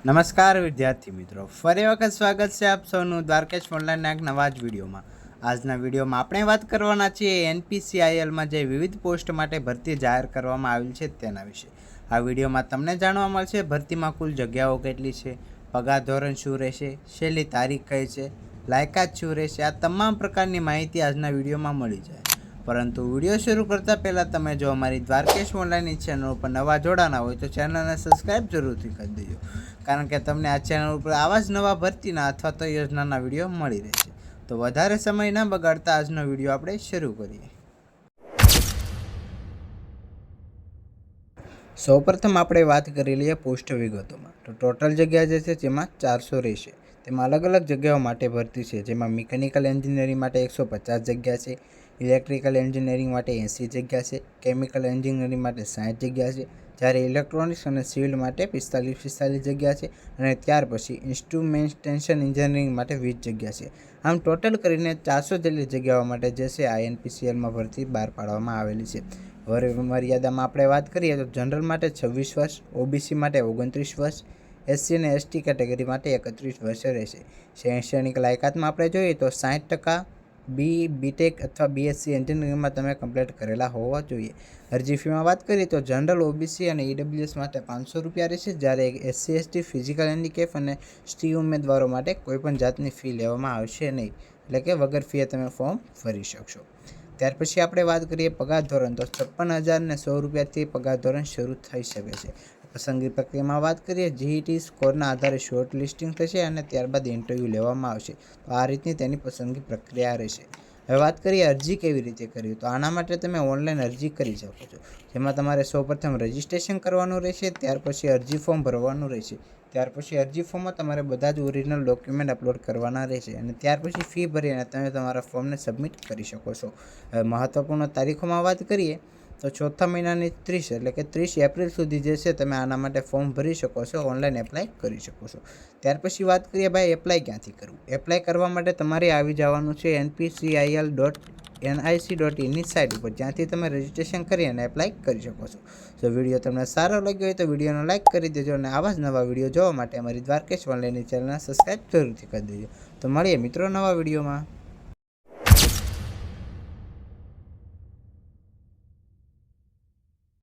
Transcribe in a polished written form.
નમસ્કાર વિદ્યાર્થી મિત્રો, ફરી વખત સ્વાગત છે આપ સૌનું દ્વારકેશ ઓનલાઈનના એક નવા જ વિડીયોમાં. આજના વિડીયોમાં આપણે વાત કરવાના છીએ NPCILમાં જે વિવિધ પોસ્ટ માટે ભરતી જાહેર કરવામાં આવેલ છે તેના વિશે. આ વિડીયોમાં તમને જાણવા મળશે ભરતીમાં કુલ જગ્યાઓ કેટલી છે, પગાર ધોરણ શું રહેશે, છેલ્લી તારીખ કઈ છે, લાયકાત શું રહેશે. આ તમામ પ્રકારની માહિતી આજના વિડીયોમાં મળી જાય. પરંતુ વિડીયો શરૂ કરતાં પહેલાં તમે જો અમારી દ્વારકેશ ઓનલાઈનની ચેનલ ઉપર નવા જોડાના હોય તો ચેનલને સબસ્ક્રાઈબ જરૂરથી કરી દેજો, કારણ કે તમને આ ચેનલ ઉપર આવા જ નવા ભરતીના અથવા તો યોજનાના વિડીયો મળી રહેશે. તો વધારે સમય ન બગાડતા આજનો વિડીયો આપણે શરૂ કરીએ. સૌપ્રથમ આપણે વાત કરી લઈએ પોસ્ટ વિગતોમાં. તો ટોટલ જગ્યા જે છે તેમાં 400 રહેશે. તેમાં અલગ અલગ જગ્યાઓ માટે ભરતી છે, જેમાં મિકેનિકલ એન્જિનિયરિંગ માટે 150 જગ્યા છે, ઇલેક્ટ્રિકલ એન્જિનિયરિંગ માટે 80 જગ્યા છે, કેમિકલ એન્જિનિયરિંગ માટે 60 જગ્યા છે, જ્યારે ઇલેક્ટ્રોનિક્સ અને સિવિલ માટે 45 જગ્યા છે, અને ત્યાર પછી ઇન્સ્ટ્રુમેન્ટેશન એન્જિનિયરિંગ માટે 20 જગ્યા છે. આમ ટોટલ કરીને 400 જેટલી જગ્યાઓ માટે જે છે આ NPCILમાં ભરતી બહાર પાડવામાં આવેલી છે. મર્યાદામાં આપણે વાત કરીએ તો જનરલ માટે 26 વર્ષ, OBC માટે 29 વર્ષ, SC અને ST કેટેગરી માટે 31 વર્ષ રહેશે. શૈક્ષણિક લાયકાતમાં આપણે જોઈએ તો 60% BTech અથવા BSc એન્જિનિયરિંગમાં તમે કમ્પ્લીટ કરેલા હોવા જોઈએ. અરજી ફીમાં વાત કરીએ તો જનરલ, OBC અને EWS માટે 500 રૂપિયા રહેશે, જ્યારે SC ST, ફિઝિકલ હેન્ડીકેપ અને ST ઉમેદવારો માટે કોઈપણ જાતની ફી લેવામાં આવશે નહીં, એટલે કે વગર ફીએ તમે ફોર્મ ભરી શકશો. ત્યાર પછી આપણે વાત કરીએ પગાર ધોરણ, તો 56,100 રૂપિયાથી પગાર ધોરણ શરૂ થઈ શકે છે. પસંદગી પ્રક્રિયામાં વાત કરીએ, GET સ્કોરના આધારે શોર્ટ લિસ્ટિંગ થશે અને ત્યારબાદ ઇન્ટરવ્યૂ લેવામાં આવશે. તો આ રીતની તેની પસંદગી પ્રક્રિયા રહેશે. હવે વાત કરીએ અરજી કેવી રીતે કરવી, તો આના માટે તમે ઓનલાઈન અરજી કરી શકો છો, જેમાં તમારે સૌપ્રથમ રજિસ્ટ્રેશન કરવાનું રહેશે, ત્યાર પછી અરજી ફોર્મ ભરવાનું રહેશે. ત્યાર પછી અરજી ફોર્મમાં તમારે બધા જ ઓરિજિનલ ડોક્યુમેન્ટ અપલોડ કરવાના રહેશે, અને ત્યાર પછી ફી ભરીને તમે તમારા ફોર્મને સબમિટ કરી શકો છો. હવે મહત્વપૂર્ણ તારીખોમાં વાત કરીએ તો ચોથા મહિનાની 30 એટલે કે 30 એપ્રિલ સુધી જે છે તમે આના માટે ફોર્મ ભરી શકો છો, ઓનલાઈન એપ્લાય કરી શકો છો. ત્યાર પછી વાત કરીએ ભાઈ એપ્લાય ક્યાંથી કરવું. એપ્લાય કરવા માટે તમારે આવી જવાનું છે NPCIL.nic.in સાઇટ ઉપર, જ્યાંથી તમે રજિસ્ટ્રેશન કરી અને એપ્લાય કરી શકો છો. જો વિડીયો તમને સારો લાગ્યો હોય તો વિડીયોને લાઇક કરી દેજો, અને આવા જ નવા વિડીયો જોવા માટે અમારી દ્વારકેશ ઓનલાઈનની ચેનલને સબસ્ક્રાઈબ જરૂરથી કરી દેજો. તો મળીએ મિત્રો નવા વિડીયોમાં.